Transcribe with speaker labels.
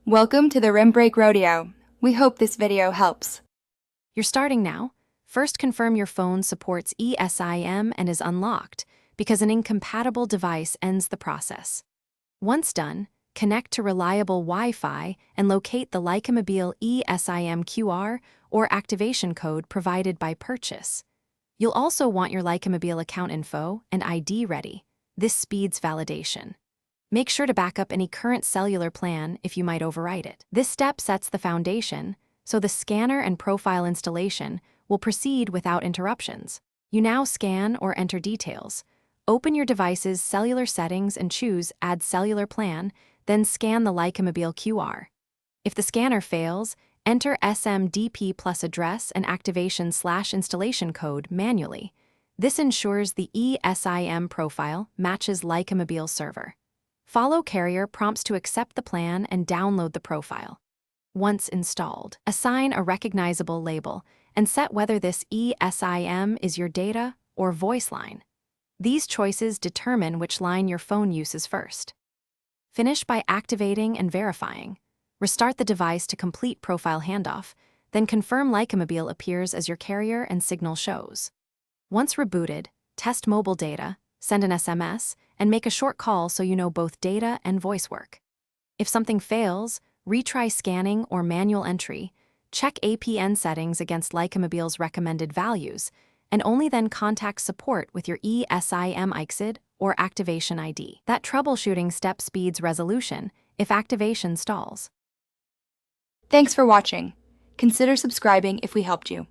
Speaker 1: Welcome to the Rim Brake Rodeo. We hope this video helps.
Speaker 2: You're starting now. First, confirm your phone supports eSIM and is unlocked, because an incompatible device ends the process. Once done, connect to reliable Wi-Fi and locate the Lycamobile eSIM QR or activation code provided by purchase. You'll also want your Lycamobile account info and ID ready. This speeds validation. Make sure to back up any current cellular plan if you might overwrite it. This step sets the foundation, so the scanner and profile installation will proceed without interruptions. You now scan or enter details. Open your device's cellular settings and choose Add Cellular Plan, then scan the Lycamobile QR. If the scanner fails, enter SMDP plus address and activation/installation code manually. This ensures the eSIM profile matches Lycamobile server. Follow carrier prompts to accept the plan and download the profile. Once installed, assign a recognizable label and set whether this eSIM is your data or voice line. These choices determine which line your phone uses first. Finish by activating and verifying. Restart the device to complete profile handoff, then confirm Lycamobile appears as your carrier and signal shows. Once rebooted, test mobile data, send an SMS, and make a short call so you know both data and voice work. If something fails, retry scanning or manual entry, check APN settings against Lycamobile's recommended values, and only then contact support with your eSIM ICSID or activation ID. That troubleshooting step speeds resolution if activation stalls.
Speaker 1: Thanks for watching. Consider subscribing if we helped you.